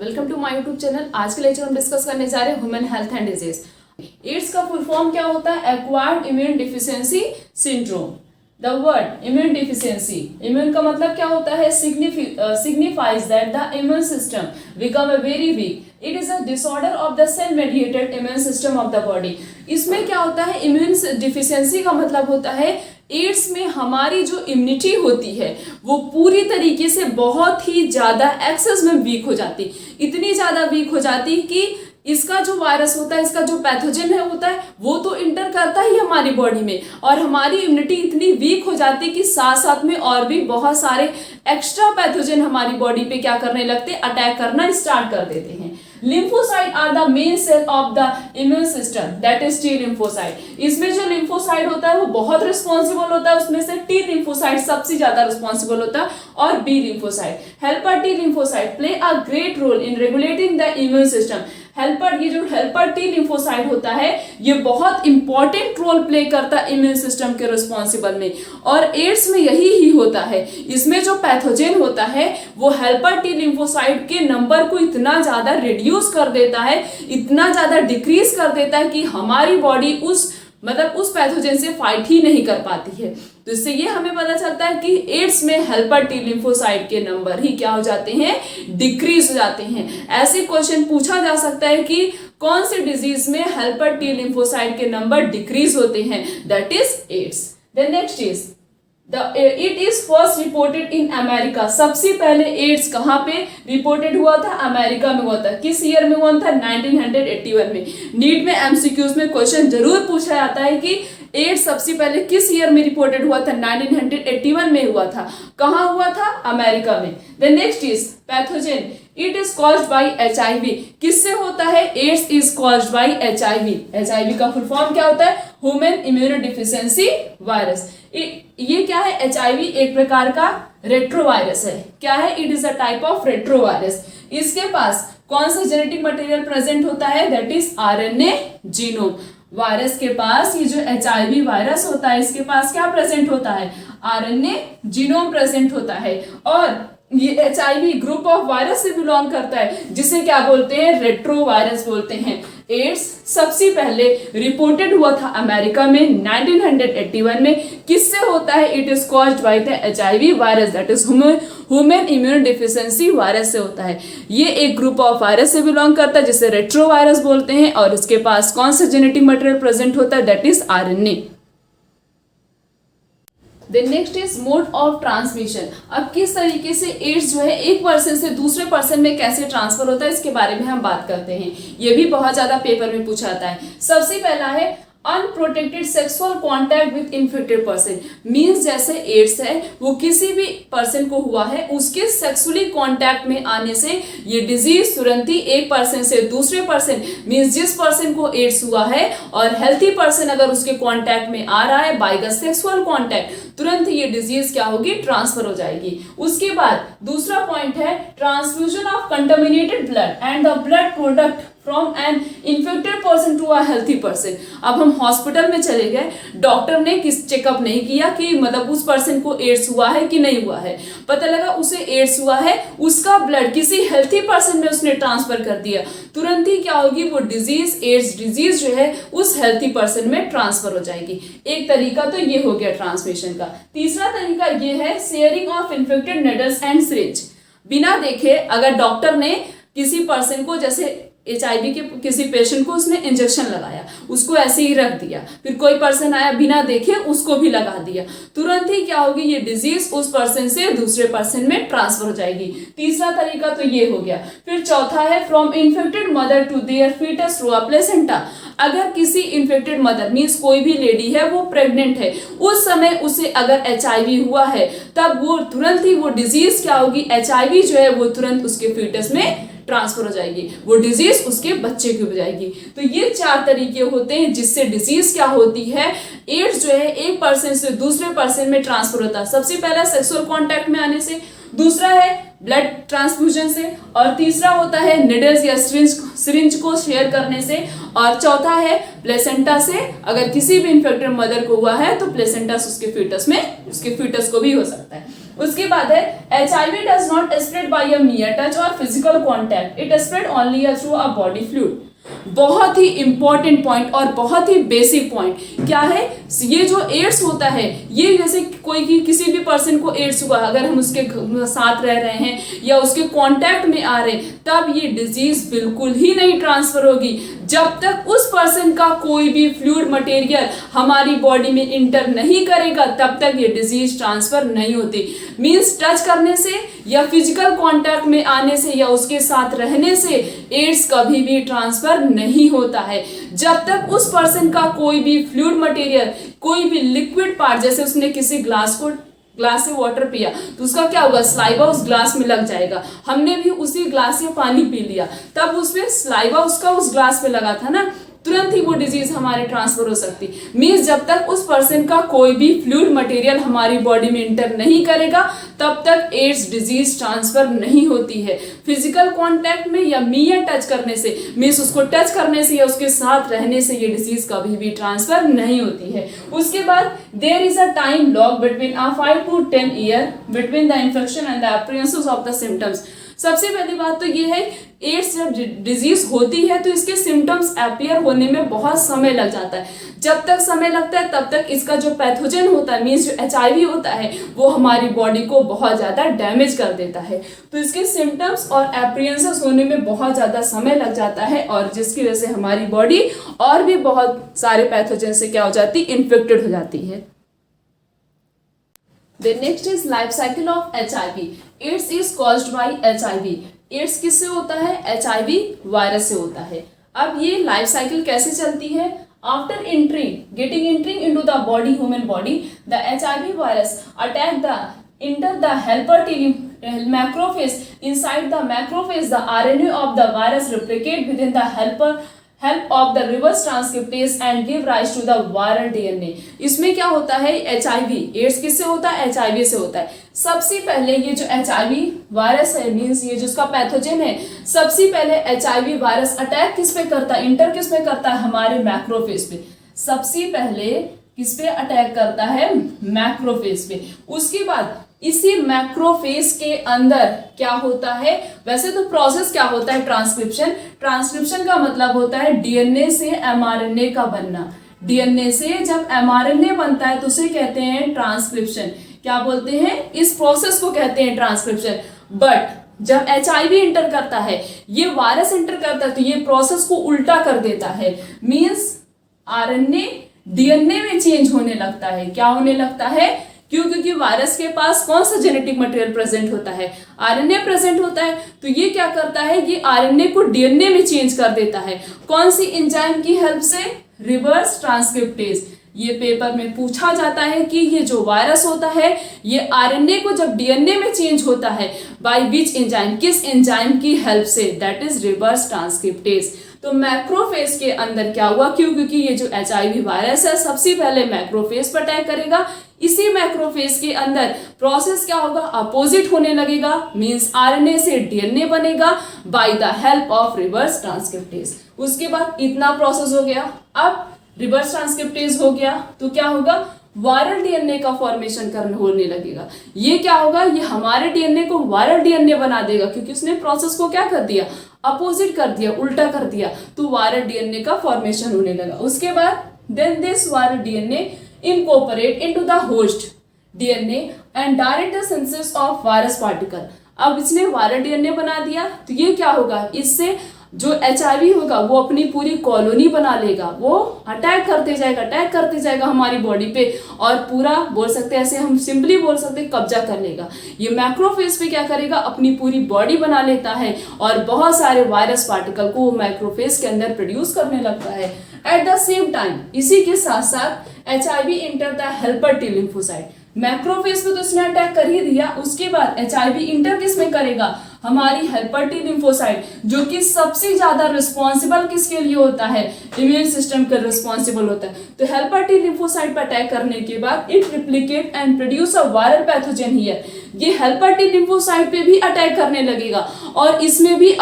Welcome to my YouTube channel. आज के lecture हम डिस्कस करने जा रहे हैं human health and disease. AIDS का फुल फॉर्म क्या होता है? Acquired immune deficiency syndrome. The word immune deficiency, immune का मतलब क्या होता है? Signifies that the immune system become a very weak. It is a disorder of the cell mediated immune system of the body. इसमें क्या होता है? Immune deficiency का मतलब होता है एड्स में हमारी जो इम्यूनिटी होती है वो पूरी तरीके से बहुत ही ज्यादा एक्सेस में वीक हो जाती, इतनी ज्यादा वीक हो जाती कि इसका जो वायरस होता है, इसका जो पैथोजन है होता है, वो तो इंटर करता ही हमारी बॉडी में, और हमारी इम्यूनिटी इतनी वीक हो जाती कि साथ साथ में और भी बहुत सारे एक्स्ट्रा पैथोजन हमारी बॉडी पे क्या करने लगते, अटैक करना स्टार्ट कर देते हैं। Lymphocyte are the main cell of the immune system, that is T lymphocyte. इसमें जो लिम्फोसाइट होता है वो बहुत रिस्पॉन्सिबल होता है, उसमें से टी लिम्फोसाइट सबसे ज्यादा रिस्पॉन्सिबल होता है, और B lymphocyte. Helper T lymphocyte play a great role in regulating the immune system. Helper, ये जो हेल्पर टी लिम्फोसाइट होता है ये बहुत इंपॉर्टेंट रोल प्ले करता है इम्यून सिस्टम के रिस्पॉन्सिबल में, और एड्स में यही ही होता है। इसमें जो पैथोजन होता है वो हेल्पर टी लिम्फोसाइट के नंबर को इतना ज्यादा रिड्यूस कर देता है, इतना ज्यादा डिक्रीज कर देता है कि हमारी बॉडी उस पैथोजन से फाइट ही नहीं कर पाती है। तो इससे ये हमें पता चलता है कि एड्स में हेल्पर टी लिम्फोसाइट के नंबर ही क्या हो जाते हैं, डिक्रीज हो जाते हैं। ऐसे क्वेश्चन पूछा जा सकता है कि कौन से डिजीज में हेल्पर टी लिम्फोसाइट के नंबर डिक्रीज होते हैं, that is AIDS. Then next is it is first reported in America. सबसे पहले एड्स कहाँ पे रिपोर्टेड हुआ था? अमेरिका में हुआ था। किस ईयर में हुआ था? 1981 में। नीट में एमसीक्यूज में क्वेश्चन जरूर पूछा जाता है कि एड्स सबसे पहले किस ईयर में रिपोर्टेड हुआ था? 1981 में हुआ था। कहाँ हुआ था? अमेरिका में। The next is pathogen, it is caused by HIV। किससे होता है? AIDS is caused by HIV। HIV का फुल फॉर्म क्या होता है? Human immunodeficiency virus. ये क्या है? HIV एक प्रकार का रेट्रोवायरस है। क्या है? It is a type of retrovirus. इसके पास कौन सा जेनेटिक मटेरियल प्रेजेंट होता है? That is RNA genome. Virus के पास, ये जो HIV वायरस होता है इसके पास क्या प्रेजेंट होता है? RNA जीनोम प्रेजेंट होता है, और ये HIV ग्रुप ऑफ वायरस से बिलोंग करता है, जिसे क्या बोलते हैं? रेट्रोवायरस बोलते हैं। एड्स सबसे पहले रिपोर्टेड हुआ था अमेरिका में 1981 में। किससे होता है? It is caused by the HIV virus, that is human immune deficiency virus से होता है। ये एक ग्रुप ऑफ वायरस से बिलोंग करता है जिसे रेट्रोवायरस बोलते हैं, और इसके पास कौन सा जेनेटिक मटेरियल प्रेजेंट होता है? That is RNA। Then next is mode of transmission. अब किस तरीके से एड्स जो है एक पर्सन से दूसरे पर्सन में कैसे ट्रांसफर होता है, इसके बारे में हम बात करते हैं। ये भी बहुत ज्यादा पेपर में पूछा जाता है। सबसे पहला है unprotected sexual contact with infected person. Means जैसे एड्स है वो किसी भी पर्सन को हुआ है, उसके सेक्सुअली कॉन्टैक्ट में आने से ये डिजीज तुरंत ही एक पर्सन से दूसरे पर्सन, मीन्स जिस पर्सन को एड्स हुआ है और हेल्थी पर्सन अगर उसके कॉन्टैक्ट में आ रहा है बाय द सेक्सुअल कॉन्टैक्ट, तुरंत ये डिजीज क्या होगी? ट्रांसफर हो जाएगी। उसके बाद दूसरा पॉइंट है transfusion of contaminated blood and the blood product from an infected person to a healthy person. अब हम हॉस्पिटल में चले गए, डॉक्टर ने किस चेकअप नहीं किया कि मतलब उस पर्सन को एड्स हुआ है कि नहीं हुआ है, पता लगा उसे एड्स हुआ है, उसका ब्लड किसी हेल्थी पर्सन में उसने ट्रांसफर कर दिया, तुरंत ही क्या होगी? वो डिजीज, एड्स डिजीज जो है उस हेल्थी पर्सन में ट्रांसफर हो जाएगी। एक तरीका तो ये हो गया ट्रांसमिशन का। तीसरा तरीका ये है sharing of infected needles and syringe. बिना देखे अगर डॉक्टर ने किसी पर्सन को, जैसे HIV के किसी पेशेंट को उसने इंजेक्शन लगाया, उसको ऐसे ही रख दिया, फिर कोई पर्सन आया बिना देखे उसको भी लगा दिया, तुरंत ही क्या होगी? ये डिजीज उस पर्सन से दूसरे पर्सन में ट्रांसफर हो जाएगी। तीसरा तरीका तो ये हो गया। फिर चौथा है from infected mother to their foetus through a placenta. अगर किसी इन्फेक्टेड मदर, मीन्स कोई भी लेडी है वो प्रेग्नेंट है, उस समय उसे अगर HIV हुआ है, तब वो तुरंत ही वो डिजीज क्या होगी? HIV जो है वो तुरंत उसके फीटस में ट्रांसफर हो जाएगी, वो डिजीज उसके बच्चे की हो जाएगी। तो ये 4 तरीके होते हैं जिससे डिजीज क्या होती है? एड्स जो है एक पर्सन से दूसरे पर्सन में ट्रांसफर होता है। सबसे पहला सेक्सुअल कांटेक्ट में आने से, दूसरा है ब्लड ट्रांसफ्यूजन से, और तीसरा होता है निडल्स या सिरिंज को शेयर करने से, और चौथा है प्लेसेंटा से। अगर किसी भी इन्फेक्टेड मदर को हुआ है तो प्लेसेंटा उसके फीटस को भी हो सकता है। उसके बाद है HIV does not spread by a mere touch or physical contact, it spread only through a body fluid. बहुत ही इंपॉर्टेंट पॉइंट और बहुत ही बेसिक पॉइंट क्या है, ये जो एड्स होता है, ये जैसे कोई किसी भी पर्सन को एड्स हुआ, अगर हम उसके साथ रह रहे हैं या उसके कांटेक्ट में आ रहे हैं, तब ये डिजीज बिल्कुल ही नहीं ट्रांसफर होगी जब तक उस पर्सन का कोई भी फ्लूइड मटेरियल हमारी बॉडी में इंटर नहीं करेगा, तब तक ये डिजीज ट्रांसफर नहीं होती। मींस टच करने से या फिजिकल कांटेक्ट में आने से या उसके साथ रहने से एड्स कभी भी ट्रांसफर नहीं होता है जब तक उस पर्सन का कोई भी फ्लूइड मटेरियल, कोई भी लिक्विड पार्ट, जैसे उसने किसी ग्लास से वाटर पिया तो उसका क्या होगा, स्लाइवा उस ग्लास में लग जाएगा। हमने भी उसी ग्लास से पानी पी लिया, तब उसमें स्लाइवा उसका उस ग्लास पे लगा था ना, तुरंत ही वो डिजीज हमारे ट्रांसफर हो सकती। मींस जब तक उस पर्सन का कोई भी फ्लूइड मटेरियल हमारी बॉडी में इंटर नहीं करेगा, तब तक एड्स डिजीज ट्रांसफर नहीं होती है। फिजिकल कांटेक्ट में या मियर टच करने से, मींस उसको टच करने से या उसके साथ रहने से ये डिजीज कभी भी ट्रांसफर नहीं होती है। उसके बाद there is a time lag between 5 to 10 year between the infection and the appearance of the symptoms. सबसे पहली बात तो ये है, एड्स जब डिजीज होती है तो इसके सिम्टम्स अपीयर होने में बहुत समय लग जाता है। जब तक समय लगता है तब तक इसका जो पैथोजन होता है, मीन्स जो HIV होता है, वो हमारी बॉडी को बहुत ज़्यादा डैमेज कर देता है। तो इसके सिम्टम्स और अपीयरेंसेस होने में बहुत ज़्यादा समय लग जाता है, और जिसकी वजह से हमारी बॉडी और भी बहुत सारे पैथोजन से क्या हो जाती, इन्फेक्टेड हो जाती है। The next is life cycle of HIV. AIDS is caused by HIV. AIDS किससे होता है, HIV वायरस से होता है। अब ये लाइफ साइकिल कैसे चलती है, after getting entering into the body, human body, the HIV virus attack the enter the helper T macrophage. Inside the macrophage, the RNA of the virus replicate within the help of the reverse transcriptase and give rise to the viral DNA. इसमें क्या होता है, HIV ads किससे होता है, HIV से होता है। सबसे पहले ये जो HIV वायरस है, मींस ये जो उसका पैथोजन है, सबसे पहले HIV वायरस अटैक किस पे करता है, इंटर किस पे करता है, हमारे मैक्रोफेज पे। सबसे पहले किस पे अटैक करता है, मैक्रोफेज पे। उसके बाद इसी मैक्रोफेज के अंदर क्या होता है, वैसे तो प्रोसेस क्या होता है, ट्रांसक्रिप्शन का मतलब होता है DNA से mRNA का बनना। DNA से जब mRNA बनता है तो उसे कहते हैं ट्रांसक्रिप्शन। क्या बोलते हैं, इस प्रोसेस को कहते हैं ट्रांसक्रिप्शन। बट जब HIV इंटर करता है, ये वायरस इंटर करता है, तो ये प्रोसेस को उल्टा कर देता है। मींस RNA DNA में चेंज होने लगता है। क्या होने लगता है, क्योंकि वायरस के पास कौन सा जेनेटिक मटेरियल प्रेजेंट होता है, RNA प्रेजेंट होता है। तो ये क्या करता है, ये RNA को DNA में चेंज कर देता है। कौन सी एंजाइम की हेल्प से, रिवर्स ट्रांसक्रिप्टेज। ये पेपर में पूछा जाता है कि ये जो वायरस होता है, ये RNA को जब DNA में चेंज होता है, बाय विच एंजाइम, किस एंजाइम की हेल्प से, दैट इज रिवर्स ट्रांसक्रिप्टेज। तो मैक्रोफेज के अंदर क्या हुआ, क्योंकि ये जो HIV वायरस है सबसे पहले मैक्रोफेज पर अटैक करेगा। इसी मैक्रोफेज के अंदर प्रोसेस क्या होगा, अपोजिट होने लगेगा। मींस RNA से DNA बनेगा bye the help of reverse transcriptase. उसके बाद इतना प्रोसेस हो गया। अब रिवर्स ट्रांसक्रिप्टेज हो गया तो क्या होगा, वायरल DNA का फॉर्मेशन होने लगेगा। ये क्या होगा, ये हमारे DNA को वायरल DNA बना देगा, क्योंकि उसने प्रोसेस को क्या कर दिया, अपोजिट कर दिया, उल्टा कर दिया। तो वायरल DNA का फॉर्मेशन होने लगा। उसके बाद then this viral DNA incorporate into the host DNA and direct the synthesis of virus particle। अब इसने वायरल DNA बना दिया, तो ये क्या होगा, इससे जो HIV होगा वो अपनी पूरी कॉलोनी बना लेगा। वो अटैक करते जाएगा हमारी बॉडी पे, और पूरा बोल सकते हैं, ऐसे हम सिंपली बोल सकते हैं, कब्जा कर लेगा। ये मैक्रोफेज पे क्या करेगा, अपनी पूरी बॉडी बना लेता है और बहुत सारे वायरस पार्टिकल को वो मैक्रोफेज के अंदर प्रोड्यूस करने लगता है। एट द सेम टाइम, इसी के साथ साथ HIV enter the helper T lymphocyte. Macrophage पे तो इसने अटैक कर ही दिया, उसके बाद HIV इंटर किस में करेगा, हमारी हेल्पर T लिम्फोसाइट, जो कि सबसे ज्यादा रिस्पॉन्सिबल किसके लिए होता है, इम्यून सिस्टम के रिस्पॉन्सिबल होता है। तो हेल्पर T लिम्फोसाइट पर अटैक करने के बाद it replicate and produce a viral pathogen here. ये हेल्पर T लिम्फोसाइट पे भी अटैक करने लगेगा, और इसमें भी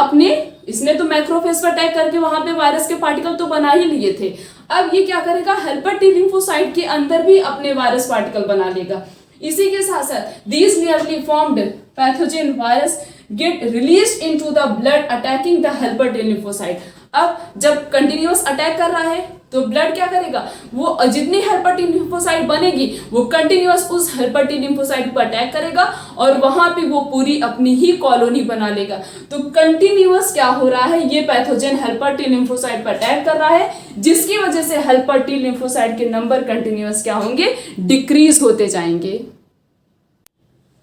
इसने तो मैक्रोफेज पर अटैक करके वहां पे वायरस के पार्टिकल तो बना ही लिए थे। अब ये क्या करेगा, हेल्पर T लिम्फोसाइट के अंदर भी अपने वायरस पार्टिकल बना लेगा। इसी के साथ साथ these nearly formed pathogen virus get release into the blood attacking the helper T lymphocyte. अब जब कंटिन्यूअस अटैक कर रहा है तो ब्लड क्या करेगा, वो जितनी हेल्पर टी लिम्फोसाइट बनेगी वो कंटिन्यूअस उस हेल्पर टी लिम्फोसाइट पर अटैक करेगा और वहां पे वो पूरी अपनी ही कॉलोनी बना लेगा। तो कंटिन्यूअस क्या हो रहा है, ये पैथोजन हेल्पर टी लिम्फोसाइट पर अटैक कर रहा है, जिसकी वजह से हेल्पर टी लिम्फोसाइट के नंबर कंटिन्यूअस क्या होंगे, डिक्रीज होते जाएंगे।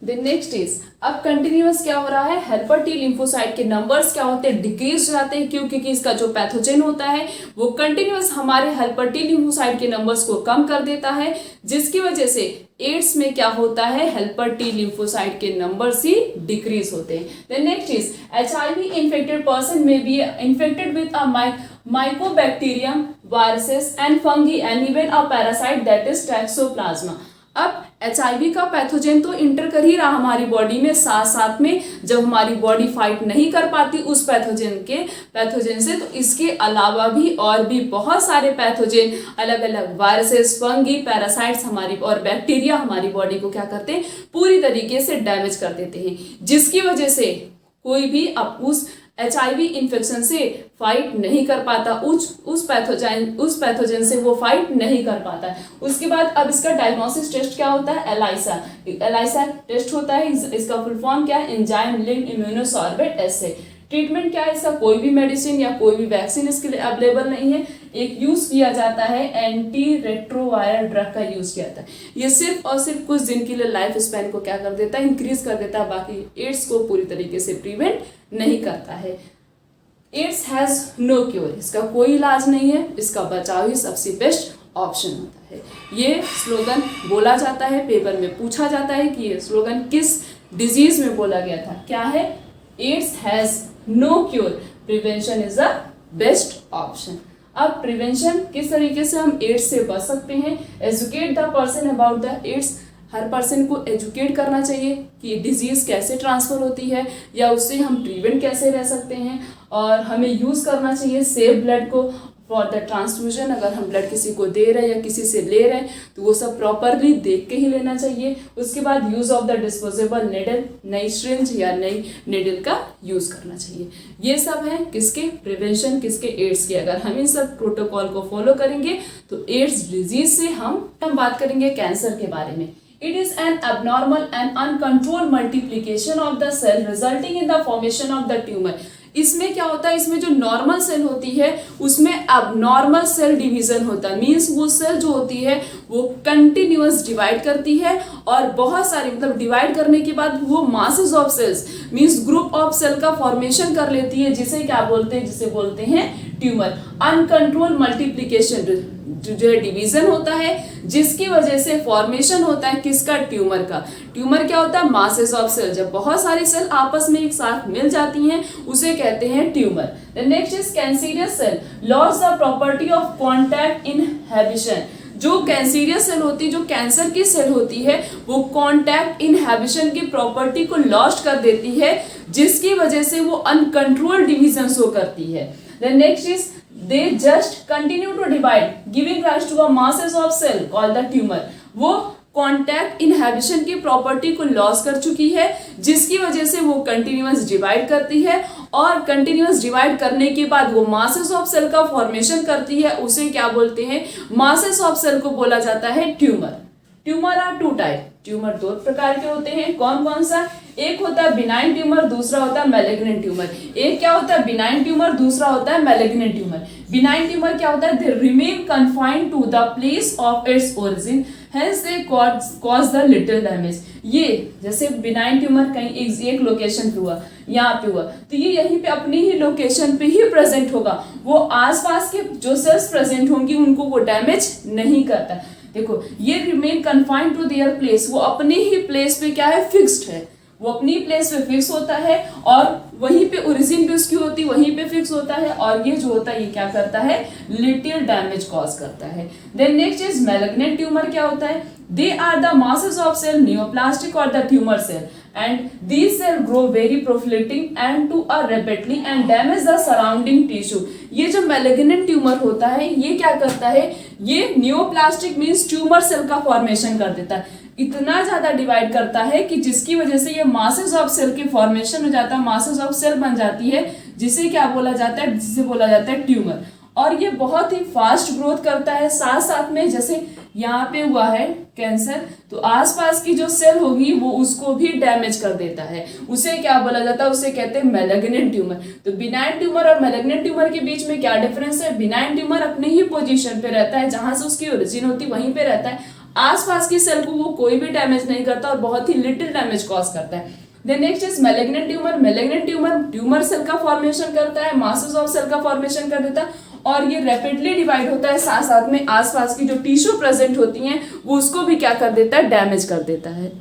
देन नेक्स्ट इज, अब कंटिन्यूअस क्या हो रहा है, हेल्पर टी लिम्फोसाइट के नंबर्स क्या होते हैं, डिक्रीज हो जाते हैं, क्योंकि इसका जो पैथोजन होता है वो कंटिन्यूअस हमारे हेल्पर टी लिम्फोसाइट के नंबर्स को कम कर देता है, जिसकी वजह से एड्स में क्या होता है, हेल्पर टी लिम्फोसाइट के नंबर्स ही डिक्रीज होते हैं। Then next is, HIV infected person may be infected with a mycobacterium, viruses and fungi and even a parasite that is toxoplasma। अब HIV का पैथोजन तो इंटर कर ही रहा हमारी बॉडी में, साथ साथ में जब हमारी बॉडी फाइट नहीं कर पाती उस पैथोजन से, तो इसके अलावा भी और भी बहुत सारे पैथोजन, अलग अलग वायरसेस, फंगी, पैरासाइट्स हमारी और बैक्टीरिया हमारी बॉडी को क्या करते हैं, पूरी तरीके से डैमेज कर देते हैं, जिसकी वजह से कोई भी अब उस HIV इन्फेक्शन से फाइट नहीं कर पाता, उस पैथोजन से वो फाइट नहीं कर पाता। उसके बाद अब इसका डायग्नोसिस टेस्ट क्या होता है, एलाइसा टेस्ट होता है। इसका फुल फॉर्म क्या है, एंजाइम लिंक्ड इम्यूनोसॉर्बेट एस्से। ट्रीटमेंट क्या है इसका, कोई भी मेडिसिन या कोई भी वैक्सीन इसके लिए अवेलेबल नहीं है। एक यूज किया जाता है एंटी रेट्रोवायरल ड्रग का यूज किया जाता है। ये सिर्फ और सिर्फ कुछ दिन के लिए लाइफ स्पैन को क्या कर देता है, इंक्रीज कर देता है, बाकी एड्स को पूरी तरीके से प्रिवेंट नहीं करता है। एड्स हैज नो क्योर, इसका कोई इलाज नहीं है, इसका बचाव ही सबसे बेस्ट ऑप्शन होता है। ये स्लोगन बोला जाता है, पेपर में पूछा जाता है कि ये स्लोगन किस डिजीज में बोला गया था, क्या है, AIDS has no cure, prevention is the best option. अब प्रिवेंशन किस तरीके से हम एड्स से बच सकते हैं, educate the person about the AIDS, हर पर्सन को एजुकेट करना चाहिए कि डिजीज कैसे ट्रांसफर होती है या उससे हम प्रिवेंट कैसे रह सकते हैं, और हमें यूज करना चाहिए सेफ ब्लड को फॉर द ट्रांसफ्यूजन। अगर हम ब्लड किसी को दे रहे हैं या किसी से ले रहे हैं तो वो सब प्रॉपरली देख के ही लेना चाहिए। उसके बाद use of the disposable needle, नई सिरिंज या नई निडल का यूज करना चाहिए। ये सब है किसके, प्रिवेंशन किसके, एड्स के। अगर हम इन सब प्रोटोकॉल को फॉलो करेंगे तो एड्स डिजीज से हम बात करेंगे कैंसर के बारे में। It is an abnormal and uncontrolled multiplication of the cell resulting in the formation of the tumor। इसमें क्या होता है, इसमें जो नॉर्मल सेल होती है उसमें अबनॉर्मल सेल डिवीजन होता है। मीन्स वो सेल जो होती है वो कंटिन्यूअस डिवाइड करती है और बहुत सारी मतलब डिवाइड करने के बाद वो masses of cells means group of cell का फॉर्मेशन कर लेती है, जिसे क्या बोलते हैं, जिसे बोलते हैं ट्यूमर। अनकंट्रोल मल्टीप्लीकेशन जो है डिवीजन होता है, जिसकी वजह से फॉर्मेशन होता है किसका, ट्यूमर का। ट्यूमर क्या होता है, मासेस ऑफ सेल, जब बहुत सारी सेल आपस में एक साथ मिल जाती हैं उसे कहते हैं tumour. The next is cancerous cell loss the property of contact inhibition. जो कैंसरियस सेल होती है, जो कैंसर की सेल होती है, वो कॉन्टैक्ट इनहिबिशन की प्रॉपर्टी को लॉस्ट कर देती है, जिसकी वजह से वो अनकंट्रोल्ड डिवीजन शो करती है। The next is they just continue to divide, giving rise to a masses of cell called the tumor। वो कॉन्टैक्ट इनहिबिशन की प्रॉपर्टी को लॉस कर चुकी है, जिसकी वजह से वो कंटिन्यूअस डिवाइड करती है और कंटिन्यूअस डिवाइड करने के बाद वो मासेस ऑफ सेल का फॉर्मेशन करती है, उसे क्या बोलते हैं, मासेस ऑफ सेल को बोला जाता है tumour. Tumour are two type, tumour दो प्रकार के होते हैं। कौन कौन सा, एक होता है बिनाइन ट्यूमर, दूसरा होता है मैलिग्नेंट ट्यूमर। एक क्या होता है बिनाइन ट्यूमर, दूसरा होता है मैलिग्नेंट ट्यूमर। बिनाइन ट्यूमर क्या होता है, they remain confined to the place of its origin, hence they cause the little damage. ये जैसे बिनाइन ट्यूमर कहीं एक लोकेशन पे हुआ, यहाँ पे हुआ, तो ये यहीं पे अपनी ही लोकेशन पे ही प्रेजेंट होगा, वो आसपास के जो सेल्स प्रेजेंट होंगी उनको वो डैमेज नहीं करता। देखो ये remain confined to their place, वो अपनी ही प्लेस पे क्या है, फिक्स्ड है, वो अपनी प्लेस पे फिक्स होता है और वहीं पे ओरिजिन भी उसकी होती है, वहीं पे फिक्स होता है, और ये जो होता है ये क्या करता है, लिटिल डैमेज कॉज करता है। Then next is malignant tumour. क्या होता है, they are the masses of cell, neoplastic or the tumour cell and these cells grow very proliferating and to a rapidly and damage the surrounding tissue. ये जो malignant tumour होता है ये क्या करता है, ये नियोप्लास्टिक मीन्स ट्यूमर सेल का फॉर्मेशन कर देता है, इतना ज्यादा डिवाइड करता है कि जिसकी वजह से ये मासेस ऑफ सेल के फॉर्मेशन हो जाता है, मासेस ऑफ सेल बन जाती है, जिसे क्या बोला जाता है, जिसे बोला जाता है ट्यूमर। और ये बहुत ही फास्ट ग्रोथ करता है, साथ साथ में जैसे यहाँ पे हुआ है कैंसर, तो आसपास की जो सेल होगी वो उसको भी डैमेज कर देता है, उसे क्या बोला जाता है, उसे कहते हैं मैलिग्नेंट ट्यूमर। तो बिनाइन ट्यूमर और मैलिग्नेंट ट्यूमर के बीच में क्या डिफरेंस है, बिनाइन ट्यूमर अपने ही पोजीशन पे रहता है, जहां से उसकी ओरिजिन होती है वहीं पे रहता है, आसपास की सेल को वो कोई भी डैमेज नहीं करता और बहुत ही लिटिल डैमेज कॉज करता है। Then next is malignant tumour. Malignant tumour tumour cell का फॉर्मेशन करता है, मासेस ऑफ सेल का फॉर्मेशन कर देता है और ये रैपिडली डिवाइड होता है, साथ साथ में आसपास की जो टिश्यू प्रेजेंट होती हैं वो उसको भी क्या कर देता है, डैमेज कर देता है।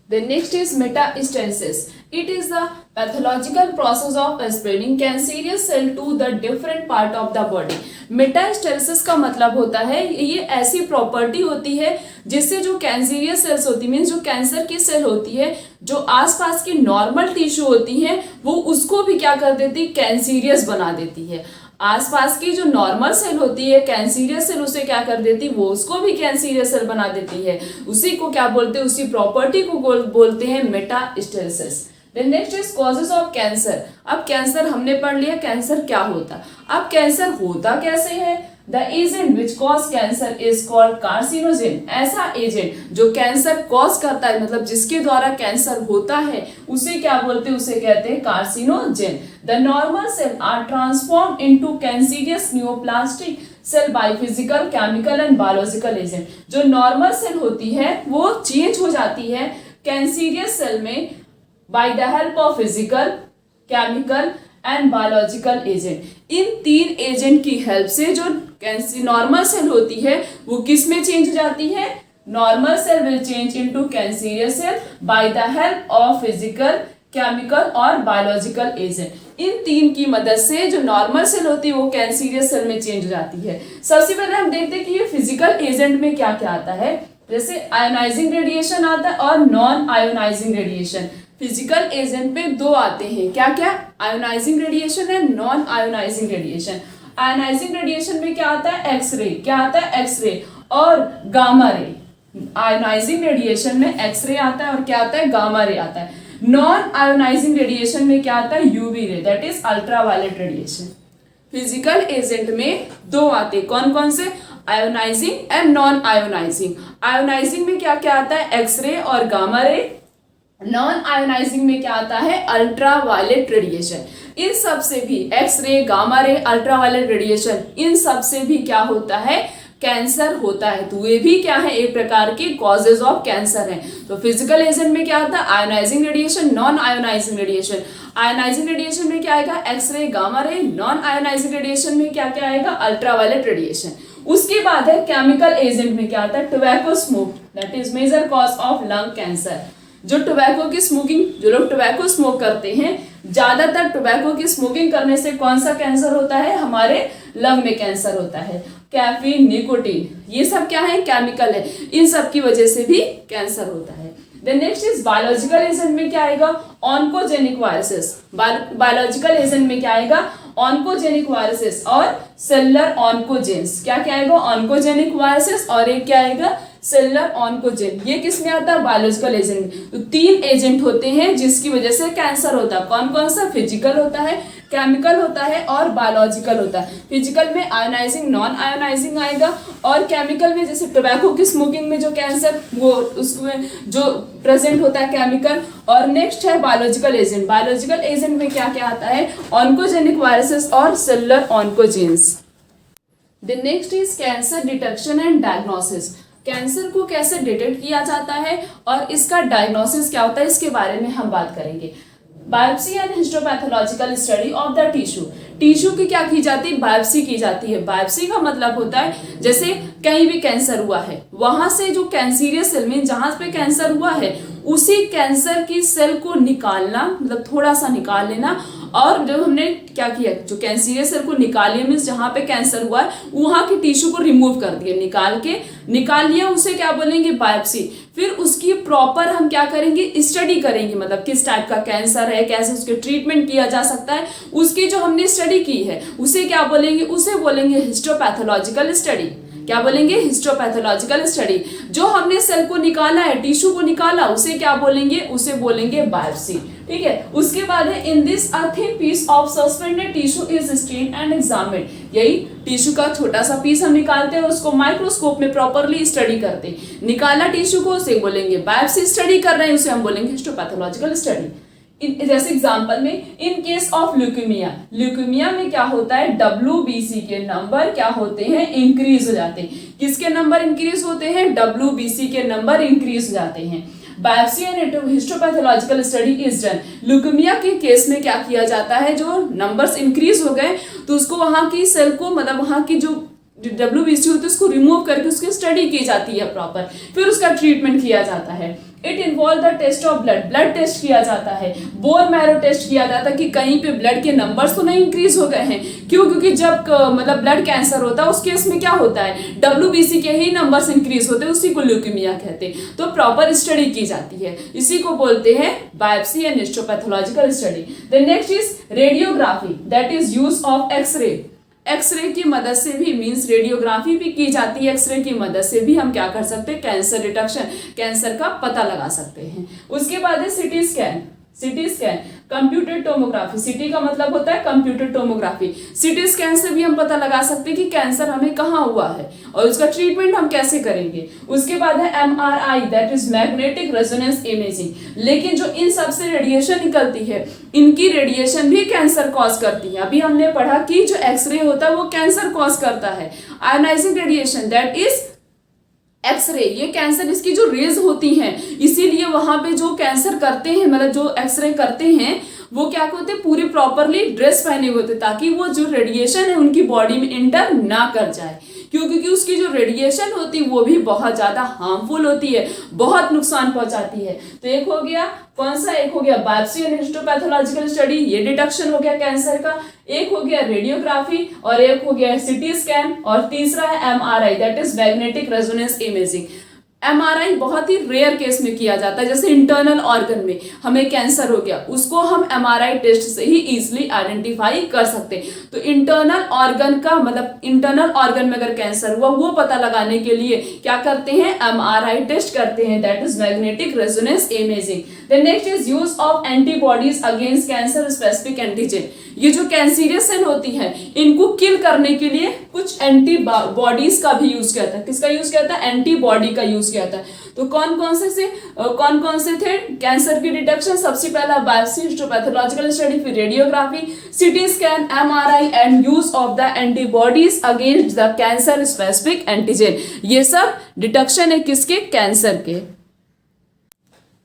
Then next is metastasis. It is the pathological process of spreading cancerous cell to the different part of the body. Metastasis का मतलब होता है ये ऐसी प्रॉपर्टी होती है जिससे जो कैंसरियस सेल्स होती है, मीन्स जो कैंसर की सेल होती है, जो आसपास की नॉर्मल टिश्यू होती है वो उसको भी क्या कर देती है, कैंसरियस बना देती है। आसपास की जो नॉर्मल सेल होती है कैंसरियस सेल, उसे क्या कर देती, वो उसको भी कैंसरियस सेल बना देती है, उसी को क्या बोलते हैं, उसी प्रॉपर्टी को बोलते हैं metastasis. Then next is causes of cancer. अब कैंसर हमने पढ़ लिया, कैंसर क्या होता, अब कैंसर होता कैसे है। The agent which cause cancer is called carcinogen. ऐसा एजेंट जो कैंसर कॉज करता है, मतलब जिसके द्वारा कैंसर होता है, उसे क्या बोलते हैं, उसे कहते हैं carcinogen. The normal cell are transform into cancerous neoplastic cell by physical, chemical and biological agent. जो नॉर्मल सेल होती है वो चेंज हो जाती है कैंसरियस सेल में by the help of physical, chemical and biological agent. इन तीन एजेंट की हेल्प से जो नॉर्मल सेल होती है वो किस में चेंज हो जाती है, normal cell will change into cancerous cell by the help of physical, chemical और बायोलॉजिकल एजेंट। इन तीन की मदद से जो नॉर्मल सेल होती है वो कैंसरियस सेल में चेंज हो जाती है। सबसे पहले हम देखते हैं कि ये फिजिकल एजेंट में क्या क्या आता है। जैसे आयोनाइजिंग रेडिएशन आता है और non ionising radiation. Physical agent में दो आते हैं, क्या क्या, आयोनाइजिंग रेडिएशन है, non ionising radiation. Ionising radiation में क्या आता है, एक्सरे, क्या आता है, एक्सरे और गामा रे। आयोनाइजिंग रेडिएशन में एक्सरे आता है और क्या आता है, गामा रे आता है। नॉन आयोनाइजिंग रेडिएशन में क्या आता है, UV ray, that is ultraviolet radiation. Physical agent में दो आते, कौन कौन से, ionising and non ionising. Ionising में क्या क्या आता है, एक्सरे और गामा रे। नॉन आयोनाइजिंग में क्या आता है, अल्ट्रावायलेट रेडिएशन। इन सब से भी, X ray, gamma ray, ultraviolet radiation, इन सब से भी क्या होता है, कैंसर होता है। तो ये भी क्या है, एक प्रकार के कॉजेज ऑफ कैंसर हैं। तो फिजिकल एजेंट में क्या आता है, ionising radiation, non ionising radiation. Ionising radiation में क्या आएगा, X-ray, gamma ray. Non ionising radiation में क्या क्या आएगा, अल्ट्रावायलेट रेडिएशन। उसके बाद है केमिकल एजेंट में क्या आता है, tobacco smoke, that is major cause of lung cancer. जो टोबैको की स्मोकिंग, जो लोग टोबैको स्मोक करते हैं, ज्यादातर टोबैको की स्मोकिंग करने से कौन सा कैंसर होता है, हमारे लंग में कैंसर होता है। कैफीन, निकोटीन, ये सब क्या है, केमिकल है, इन सब की वजह से भी कैंसर होता है। Then next is biological agent में क्या आएगा, ऑन्कोजेनिक वायरसेस। बायोलॉजिकल एजेंट में क्या आएगा, ऑन्कोजेनिक वायरसेस और सेलुलर ऑन्कोजेंस। क्या क्या आएगा, ऑन्कोजेनिक वायरसेस और एक क्या आएगा, सेलुलर ऑन्कोजेन। ये किस में आता है, बायोलॉजिकल एजेंट में। तो तीन एजेंट होते हैं जिसकी वजह से कैंसर होता है। कौन कौन सा, फिजिकल होता है, केमिकल होता है और बायोलॉजिकल होता है। फिजिकल में आयोनाइजिंग, नॉन आयोनाइजिंग आएगा और केमिकल में जैसे टोबैको की स्मोकिंग में जो कैंसर, वो उसमें जो प्रेजेंट होता है केमिकल। और नेक्स्ट है बायोलॉजिकल एजेंट। बायोलॉजिकल एजेंट में क्या क्या आता है, ऑन्कोजेनिक वायरसेस और cellular oncogenes. The next is cancer detection and diagnosis. Cancer को कैसे डिटेक्ट किया जाता है और इसका डायग्नोसिस क्या होता है, इसके बारे में हम बात करेंगे। Biopsy and histopathological study of the tissue. Tissue की क्या की जाती है, बायोप्सी की जाती है। बायोप्सी का मतलब होता है जैसे कहीं भी कैंसर हुआ है, वहां से जो कैंसरियस सेल में जहां पे कैंसर हुआ है उसी कैंसर की सेल को निकालना, मतलब थोड़ा सा निकाल लेना, और जब हमने क्या किया, जो कैंसरियस सेल को निकाल लिया, मीन्स जहाँ पे कैंसर हुआ है वहाँ की टिश्यू को रिमूव कर दिया, निकाल लिया, उसे क्या बोलेंगे, बायोप्सी। फिर उसकी प्रॉपर हम क्या करेंगे, स्टडी करेंगे, मतलब किस टाइप का कैंसर है, कैसे उसके ट्रीटमेंट किया जा सकता है, उसकी जो हमने स्टडी की है उसे क्या बोलेंगे, उसे बोलेंगे हिस्टोपैथोलॉजिकल स्टडी। क्या बोलेंगे, हिस्टोपैथोलॉजिकल स्टडी। जो हमने सेल को निकाला है, टिश्यू को निकाला, उसे क्या बोलेंगे, उसे बोलेंगे बायोप्सी। ठीक है, उसके बाद है in this a thin piece of suspended tissue is stained and examined. यही टिश्यू का छोटा सा पीस हम निकालते हैं, उसको माइक्रोस्कोप में प्रॉपरली स्टडी करते हैं। निकाला टिश्यू को, उसे बोलेंगे बायोप्सी। स्टडी कर रहे हैं उसे हम बोलेंगे हिस्टोपैथोलॉजिकल स्टडी। जैसे एग्जांपल में इन केस ऑफ ल्यूकेमिया में क्या होता है, WBC के नंबर क्या होते हैं, इंक्रीज हो जाते हैं। किसके नंबर इंक्रीज होते हैं, WBC के नंबर इंक्रीज हो जाते हैं। Biopsy and histopathological study is done. Leukaemia के केस में क्या किया जाता है, जो नंबर्स इंक्रीज हो गए तो उसको वहां की सेल को, मतलब वहां की जो WBC होती है उसको रिमूव करके उसकी स्टडी की जाती है प्रॉपर, फिर उसका ट्रीटमेंट किया जाता है। It involve the test of blood test किया जाता है, बोन मैरो टेस्ट किया जाता है कि कहीं पे ब्लड के नंबर्स तो नहीं इंक्रीज हो गए हैं। क्यों, क्योंकि जब मतलब ब्लड कैंसर होता है उस केस में क्या होता है, WBC के ही नंबर्स इंक्रीज होते हैं, उसी को ल्यूकेमिया कहते हैं। तो प्रॉपर स्टडी की जाती है, इसी को बोलते हैं biopsy and histopathological study. The next is radiography, that is use of X-ray की मदद से भी, मींस रेडियोग्राफी भी की जाती है। एक्सरे की मदद से भी हम क्या कर सकते हैं, कैंसर डिटेक्शन, कैंसर का पता लगा सकते हैं। उसके बाद है CT scan, computer tomography. City का मतलब होता है कंप्यूटर टोमोग्राफी। सिटी स्कैन से भी हम पता लगा सकते हैं कि कैंसर हमें कहाँ हुआ है और उसका ट्रीटमेंट हम कैसे करेंगे। उसके बाद है MRI, that is magnetic resonance imaging. लेकिन जो इन सबसे रेडिएशन निकलती है, इनकी रेडिएशन भी कैंसर कॉज करती है। अभी हमने पढ़ा कि जो एक्सरे होता है वो कैंसर कॉज करता है। Ionising radiation, that is X-ray, ये कैंसर, इसकी जो रेज होती हैं, इसीलिए वहां पे जो कैंसर करते हैं, मतलब जो एक्सरे करते हैं, वो क्या होते हैं, पूरी प्रॉपरली ड्रेस पहने हुए होते, ताकि वो जो रेडिएशन है उनकी बॉडी में इंटर ना कर जाए। क्योंकि उसकी जो रेडिएशन होती है वो भी बहुत ज्यादा हार्मफुल होती है, बहुत नुकसान पहुंचाती है। तो एक हो गया कौन सा, एक हो गया बायोप्सी एंड हिस्टोपैथोलॉजिकल स्टडी, ये डिटेक्शन हो गया कैंसर का। एक हो गया रेडियोग्राफी और एक हो गया सिटी स्कैन, और तीसरा है MRI, that is magnetic resonance imaging. MRI बहुत ही रेयर केस में किया जाता है, जैसे इंटरनल ऑर्गन में हमें कैंसर हो गया, उसको हम MRI टेस्ट से ही इजीली आइडेंटिफाई कर सकते हैं। तो इंटरनल ऑर्गन का मतलब इंटरनल ऑर्गन में अगर कैंसर हुआ वो पता लगाने के लिए क्या करते हैं, MRI टेस्ट करते हैं, that is magnetic resonance imaging. The next is use of antibodies against cancer specific antigen. ये जो कैंसरियस सेल होती हैं, इनको किल करने के लिए कुछ एंटीबॉडीज का भी यूज किया था। किसका यूज किया था, एंटीबॉडी का यूज किया था। तो कौन कौन से थे कैंसर की डिटेक्शन, सबसे पहला बायोप्सी, हिस्टोपैथोलॉजिकल स्टडी, फिर radiography, CT scan, MRI and use of the antibodies against the cancer specific antigen. ये सब डिटेक्शन है किसके, कैंसर के।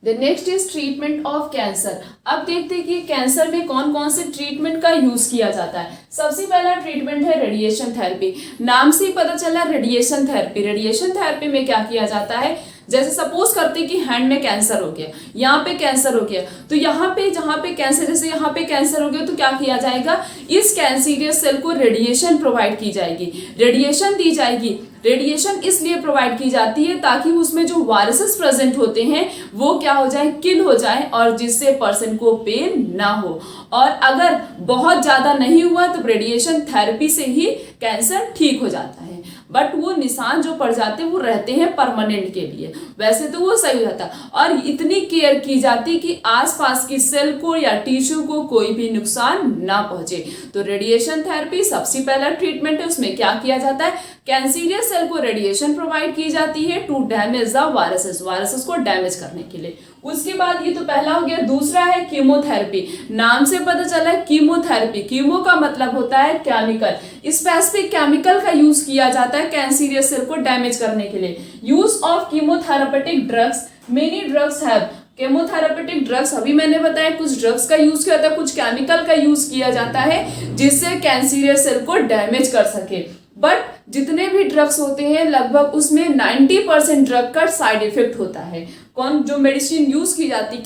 The next is treatment of cancer. अब देखते हैं कि कैंसर में कौन कौन से ट्रीटमेंट का यूज किया जाता है। सबसे पहला ट्रीटमेंट है रेडिएशन थेरेपी। नाम से ही पता चला रेडिएशन थेरेपी। रेडिएशन थेरेपी में क्या किया जाता है, जैसे सपोज करते कि हैंड में कैंसर हो गया, यहाँ पे कैंसर हो गया, तो यहाँ पे जहाँ पे कैंसर, जैसे यहाँ पे कैंसर हो गया तो क्या किया जाएगा, इस कैंसरियस सेल को रेडिएशन प्रोवाइड की जाएगी, रेडिएशन दी जाएगी। रेडिएशन इसलिए प्रोवाइड की जाती है ताकि उसमें जो वायरसेस प्रेजेंट होते हैं वो क्या हो जाए, किल हो जाए, और जिससे पर्सन को पेन ना हो। और अगर बहुत ज्यादा नहीं हुआ तो रेडिएशन थेरेपी से ही कैंसर ठीक हो जाता है। बट वो निशान जो पड़ जाते हैं वो रहते हैं परमानेंट के लिए, वैसे तो वो सही रहता। और इतनी केयर की जाती कि आसपास की सेल को या टिश्यू को कोई भी नुकसान ना पहुंचे। तो रेडिएशन थेरेपी सबसे पहला ट्रीटमेंट है। उसमें क्या किया जाता है, कैंसरियस सेल को रेडिएशन प्रोवाइड की जाती है टू डैमेज द वायरसेस को डैमेज करने के लिए। उसके बाद ये तो पहला हो गया। दूसरा है कीमोथेरेपी। नाम से पता चला है कीमोथेरेपी। कीमो का मतलब होता है केमिकल, स्पेसिफिक केमिकल का यूज किया जाता है कैंसरियस सेल को डैमेज करने के लिए। Use of chemotherapeutic drugs, many drugs have. Chemotherapeutic drugs अभी मैंने बताया, कुछ ड्रग्स का यूज किया जाता है, कुछ केमिकल का यूज किया जाता है जिससे कैंसरियस सेल को डैमेज कर सके। बट जितने भी ड्रग्स होते हैं लगभग उसमें 90% ड्रग का साइड इफेक्ट होता है। कौन जो मेडिसिन यूज की जाती है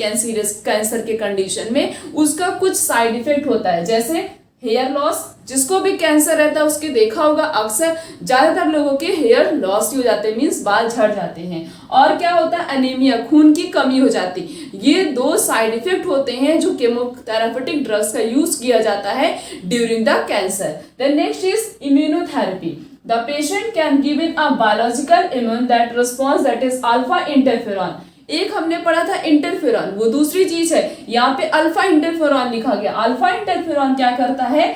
कैंसर के कंडीशन में, उसका कुछ साइड इफेक्ट होता है, जैसे हेयर लॉस। जिसको भी कैंसर रहता है उसके देखा होगा अक्सर ज्यादातर लोगों के हेयर लॉस ही हो जाते हैं, मीन्स बाल झड़ जाते हैं। और क्या होता है, एनीमिया, खून की कमी हो जाती। ये दो साइड इफेक्ट होते हैं जो केमोथेरापेटिक ड्रग्स का यूज किया जाता है during the cancer. Then next is immunotherapy. The patient can given a biological immune that response that is alpha interferon. एक हमने पढ़ा था इंटरफेरॉन, वो दूसरी चीज है। यहाँ पे अल्फा इंटरफेरॉन लिखा गया। अल्फा इंटरफेरॉन क्या करता है,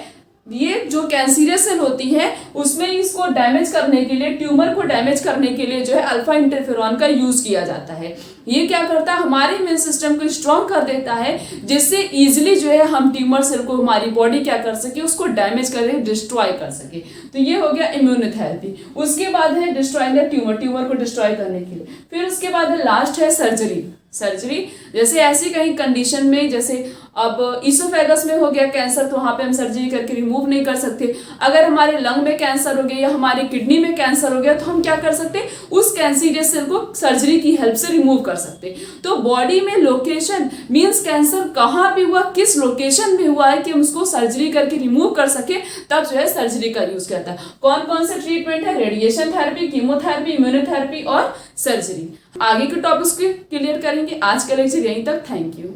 ये जो कैंसरियस सेल होती है उसमें इसको डैमेज करने के लिए, ट्यूमर को डैमेज करने के लिए जो है अल्फा इंटरफेरॉन का यूज किया जाता है। ये क्या करता है, हमारे इम्यून सिस्टम को स्ट्रॉन्ग कर देता है, जिससे इजीली जो है हम ट्यूमर सेल को हमारी बॉडी क्या कर सके, उसको डैमेज करे, डिस्ट्रॉय कर सके। तो ये हो गया इम्यूनोथेरेपी। उसके बाद है डिस्ट्रॉइंग द ट्यूमर, ट्यूमर को डिस्ट्रॉय करने के लिए। फिर उसके बाद है लास्ट है सर्जरी। सर्जरी जैसे ऐसी कहीं कंडीशन में, जैसे अब इसोफेगस में हो गया कैंसर तो वहां पे हम सर्जरी करके रिमूव नहीं कर सकते। अगर हमारे लंग में कैंसर हो गया या हमारी किडनी में कैंसर हो गया तो हम क्या कर सकते, उस कैंसरियस सेल को सर्जरी की हेल्प से रिमूव कर सकते। तो बॉडी में लोकेशन मींस कैंसर कहाँ पे हुआ, किस लोकेशन में हुआ है कि हम उसको सर्जरी करके रिमूव कर सके, तब जो है सर्जरी का यूज करता है। कौन कौन से ट्रीटमेंट है, रेडिएशन थेरेपी, कीमोथेरेपी, इम्यूनोथेरेपी और सर्जरी। आगे के टॉपिक्स को क्लियर करेंगे। आज का लेक्चर यहीं तक। Thank you.